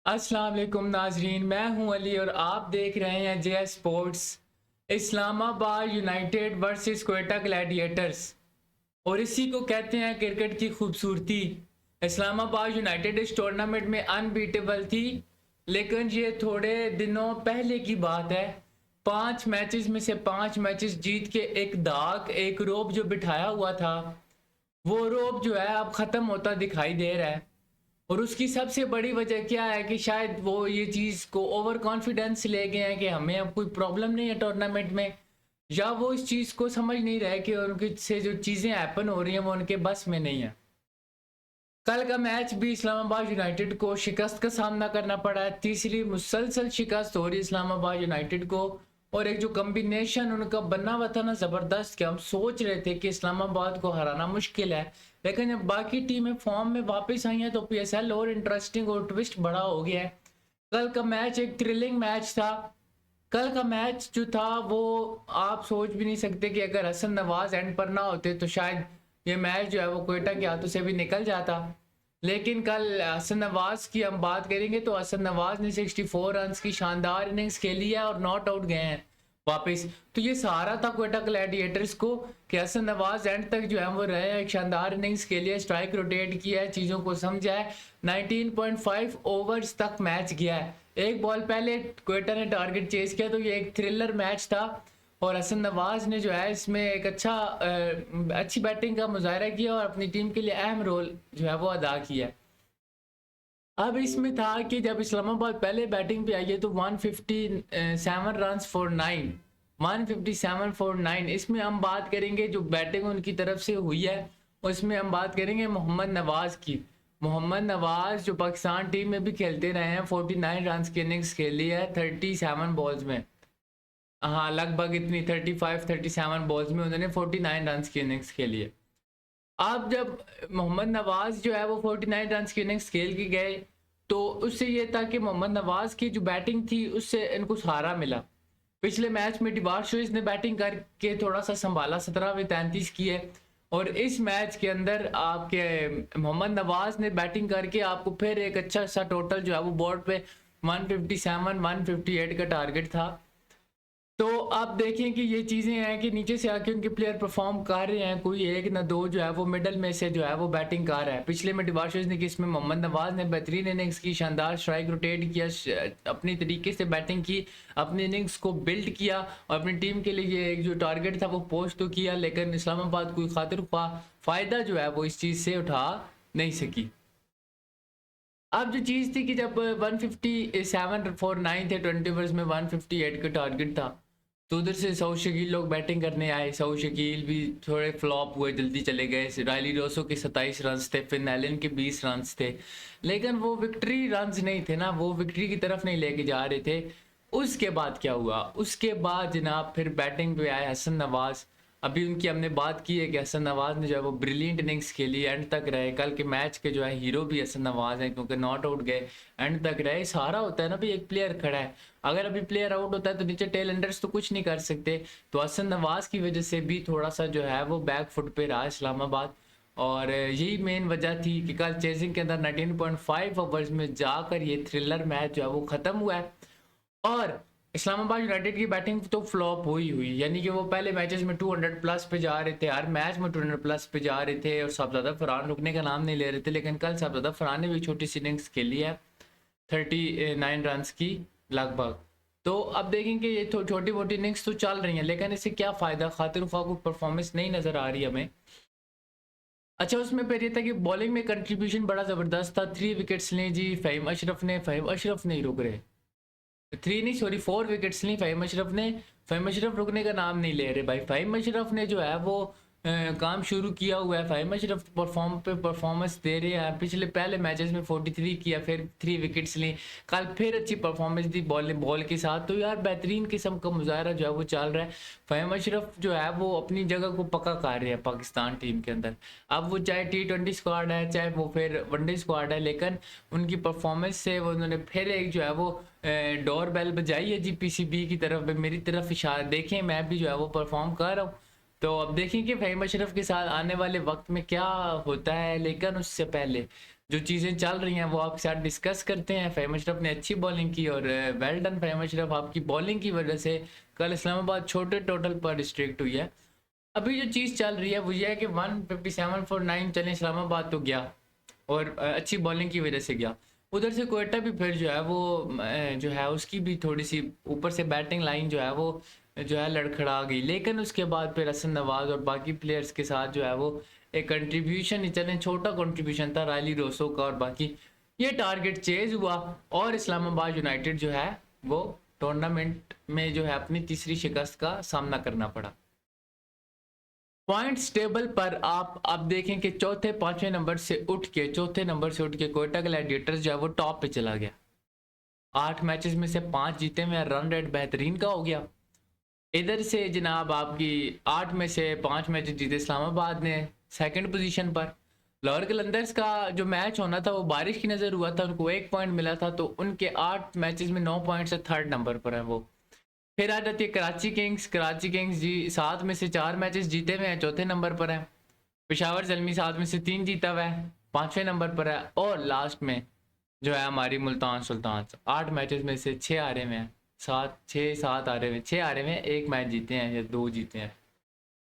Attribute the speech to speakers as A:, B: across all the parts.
A: अस्सलाम वालेकुम नाजरीन, मैं हूं अली और आप देख रहे हैं J sports. Islamabad United versus Quetta Gladiators, और इसी को कहते हैं क्रिकेट की खूबसूरती। इस्लामाबाद यूनाइटेड इस टूर्नामेंट में अनबीटेबल थी, लेकिन ये थोड़े दिनों पहले की बात है। 5 मैचेस में से 5 मैचेस जीत के एक दाग, एक रोब जो बिठाया हुआ था, वो रोब जो है अब ख़त्म होता दिखाई दे रहा है। और उसकी सबसे बड़ी वजह क्या है कि शायद वो ये चीज़ को ओवर कॉन्फिडेंस ले गए हैं कि हमें अब कोई प्रॉब्लम नहीं है टूर्नामेंट में, या वो इस चीज़ को समझ नहीं रहे कि उनकी से जो चीज़ें हैपन हो रही हैं वो उनके बस में नहीं है। कल का मैच भी इस्लामाबाद यूनाइटेड को शिकस्त का सामना करना पड़ा है। तीसरी मुसलसल शिकस्त हो रही है इस्लामाबाद यूनाइटेड को। और एक जो कॉम्बिनेशन उनका बना हुआ था ना ज़बरदस्त, कि हम सोच रहे थे कि इस्लामाबाद को हराना मुश्किल है, लेकिन जब बाकी टीमें फॉर्म में वापस आई हैं तो पीएसएल और इंटरेस्टिंग और ट्विस्ट बड़ा हो गया है। कल का मैच एक थ्रिलिंग मैच था। कल का मैच जो था वो आप सोच भी नहीं सकते कि अगर हसन नवाज एंड पर ना होते तो शायद ये मैच जो है वो क्वेटा के हाथों से भी निकल जाता। लेकिन कल हसन नवाज की हम बात करेंगे तो हसन नवाज ने 64 रन की शानदार इनिंग्स खेली है और नॉट आउट गए हैं वापस। तो ये सहारा था क्वेटा ग्लैडिएटर्स को कि हसन नवाज एंड तक जो है वो रहे हैं, एक शानदार इनिंग्स के लिए स्ट्राइक रोटेट किया है, चीज़ों को समझा है। 19.5 ओवर्स तक मैच गया है। एक बॉल पहले क्वेटा ने टारगेट चेज किया, तो ये एक थ्रिलर मैच था। और हसन नवाज ने जो है इसमें एक अच्छी बैटिंग का मुजाहरा किया और अपनी टीम के लिए अहम रोल जो है वो अदा किया। अब इसमें था कि जब इस्लामाबाद पहले बैटिंग पे आई है तो 157 रन फॉर 9, 157 फॉर 9। इसमें हम बात करेंगे जो बैटिंग उनकी तरफ से हुई है, उसमें हम बात करेंगे मोहम्मद नवाज की। मोहम्मद नवाज जो पाकिस्तान टीम में भी खेलते रहे हैं, 49 रन की इनिंग्स खेली है 37 बॉल्स में। हाँ, लगभग इतनी 35-37 बॉल्स में उन्होंने 49 रन की इनिंग्स खेली है। अब जब मोहम्मद नवाज जो है वो 49 रन की इनिंग्स खेल के गए, तो उससे ये था कि मोहम्मद नवाज की जो बैटिंग थी उससे इनको सहारा मिला। पिछले मैच में डिवार शोइस ने बैटिंग करके थोड़ा सा संभाला, 17 में 33 किए। और इस मैच के अंदर आपके मोहम्मद नवाज ने बैटिंग करके आपको फिर एक अच्छा सा टोटल जो है वो बोर्ड पे 157 158 का टारगेट था। तो आप देखें कि ये चीज़ें हैं कि नीचे से आके उनके प्लेयर परफॉर्म कर रहे हैं, कोई एक ना दो जो है वो मिडल में से जो है वो बैटिंग कर रहा है। पिछले में डिवाशर्स ने की, इसमें मोहम्मद नवाज ने बेहतरीन इनिंग्स की, शानदार स्ट्राइक रोटेट किया, अपनी तरीके से बैटिंग की, अपनी इनिंग्स को बिल्ड किया और अपनी टीम के लिए ये एक जो टारगेट था वो पोस्ट तो किया। लेकिन इस्लामाबाद कोई खातिर ख्वाह फ़ायदा जो है वो इस चीज़ से उठा नहीं सकी। अब जो चीज़ थी कि जब 157 फॉर 9 थे 20 ओवर्स में, 158 का टारगेट था, तो उधर से सऊद शकील लोग बैटिंग करने आए। सऊद शकील भी थोड़े फ्लॉप हुए, जल्दी चले गए। रायली रोसो के 27 रन थे, फिन एलन के 20 रन थे, लेकिन वो विक्ट्री रन्स नहीं थे ना, वो विक्ट्री की तरफ नहीं लेके जा रहे थे। उसके बाद क्या हुआ? उसके बाद जनाब फिर बैटिंग पे आए हसन नवाज। अभी उनकी हमने बात की है कि हसन नवाज ने जो है वो ब्रिलियंट इनिंग्स खेली, एंड तक रहे। कल के मैच के जो है हीरो भी हसन नवाज हैं, क्योंकि नॉट आउट गए, एंड तक रहे। सहारा होता है ना भाई, एक प्लेयर खड़ा है, अगर अभी प्लेयर आउट होता है तो नीचे टेल एंडर्स तो कुछ नहीं कर सकते। तो हसन नवाज की वजह से भी थोड़ा सा जो है वो बैक फुट पे रहा इस्लामाबाद। और यही मेन वजह थी कि कल चेजिंग के अंदर 19.5 ओवर्स में जाकर ये थ्रिलर मैच जो है वो ख़त्म हुआ है। और इस्लामाबाद यूनाइटेड की बैटिंग तो फ्लॉप हुई, यानी कि वो पहले मैचेस में 200 प्लस पे जा रहे थे, हर मैच में 200 प्लस पे जा रहे थे और साहबजादा फरहान रुकने का नाम नहीं ले रहे थे। लेकिन कल साहबजादा फरहान ने भी छोटी सी इनिंग्स खेली है 39 रन की लगभग। तो अब देखेंगे ये छोटी मोटी इनिंग्स तो चल रही हैं, लेकिन इससे क्या फ़ायदा? खातिर ख्वाह को परफॉर्मेंस नहीं नज़र आ रही हमें। अच्छा, उसमें फिर ये था कि बॉलिंग में कंट्रीब्यूशन बड़ा ज़बरदस्त था। 3 विकेट्स ली जी फ़हीम अशरफ ने ही रुक रहे, 3 नहीं सॉरी 4 विकेट्स ली फ़हीम अशरफ ने। फ़हीम अशरफ रुकने का नाम नहीं ले रहे भाई। फ़हीम अशरफ ने जो है वो काम शुरू किया हुआ है। फ़हीम अशरफ परफॉर्मेंस दे रहे हैं। पिछले पहले मैचेस में 43 किया, फिर 3 विकेट्स ली। कल फिर अच्छी परफॉर्मेंस दी बॉल के साथ। तो यार बेहतरीन किस्म का मुजाहरा जो है वो चल रहा है। फ़हीम अशरफ जो है वो अपनी जगह को पक्का कर रहे हैं पाकिस्तान टीम के अंदर। अब वो चाहे T20 स्क्वाड है, चाहे वो फिर वनडे स्क्वाड है, लेकिन उनकी परफॉर्मेंस से वो उन्होंने फिर एक जो है वो डोर बेल बजाई है जी पीसीबी की तरफ, मेरी तरफ इशारा। देखें मैं भी जो है वो परफॉर्म कर रहा हूँ। तो अब देखें कि फ़हीम अशरफ के साथ आने वाले वक्त में क्या होता है। लेकिन उससे पहले जो चीज़ें चल रही हैं वो आपके साथ डिस्कस करते हैं। फ़हीम अशरफ ने अच्छी बॉलिंग की और वेल डन फ़हीम अशरफ, आपकी बॉलिंग की वजह से कल इस्लामाबाद छोटे टोटल पर रिस्ट्रिक्ट हुई है। अभी जो चीज़ चल रही है वो ये है कि 157 फॉर 9 चलें, इस्लामाबाद तो गया और अच्छी बॉलिंग की वजह से गया। उधर से क्वेटा भी फिर जो है वो जो है उसकी भी थोड़ी सी ऊपर से बैटिंग लाइन जो है वो जो है लड़खड़ा गई, लेकिन उसके बाद फिर हसन नवाज और बाकी प्लेयर्स के साथ जो है वो एक कंट्रीब्यूशन ही चलें, छोटा कंट्रीब्यूशन था रायली रोसो का और बाकी ये टारगेट चेज हुआ और इस्लामाबाद यूनाइटेड जो है वो टूर्नामेंट में जो है अपनी तीसरी शिकस्त का सामना करना पड़ा। पॉइंट्स टेबल पर आप अब देखें कि चौथे पांचवें नंबर से उठ के कोयटा ग्लैडिएटर्स जो है वो टॉप पे चला गया। 8 मैचेस में से 5 जीते में रन रेट बेहतरीन का हो गया। इधर से जनाब आपकी 8 में से 5 मैच जीते इस्लामाबाद ने सेकंड पोजीशन पर। लाहौर कलंदर्स का जो मैच होना था वो बारिश की नज़र हुआ था, उनको 1 पॉइंट मिला था, तो उनके 8 मैचेस में 9 पॉइंट से थर्ड नंबर पर है वो। फिर आ जाती है कराची किंग्स जी 7 में से 4 मैचेस जीते हुए हैं, चौथे नंबर पर है। पेशावर ज़ल्मी 7 में से 3 जीता हुआ है, 5वें नंबर पर है। और लास्ट में जो है हमारी मुल्तान सुल्तान 8 मैचेस में से 6 हारे हुए हैं, 7 हारे हुए, 6 हारे हुए हैं, 1 मैच जीते हैं या 2 जीते हैं।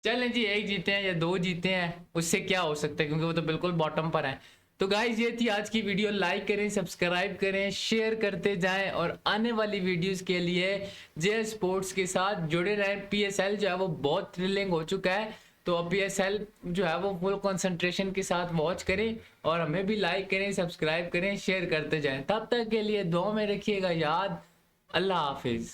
A: चलें जी, 1 जीते हैं या 2 जीते हैं, उससे क्या हो सकता है क्योंकि वो तो बिल्कुल बॉटम पर है। तो गाइज ये थी आज की वीडियो, लाइक करें, सब्सक्राइब करें, शेयर करते जाएं और आने वाली वीडियोस के लिए जे स्पोर्ट्स के साथ जुड़े रहें। पीएसएल जो है वो बहुत थ्रिलिंग हो चुका है, तो अब पीएसएल जो है वो फुल कंसंट्रेशन के साथ वॉच करें और हमें भी लाइक करें, सब्सक्राइब करें, शेयर करते जाएं। तब तक के लिए दुआ में रखिएगा याद। अल्लाह हाफिज़।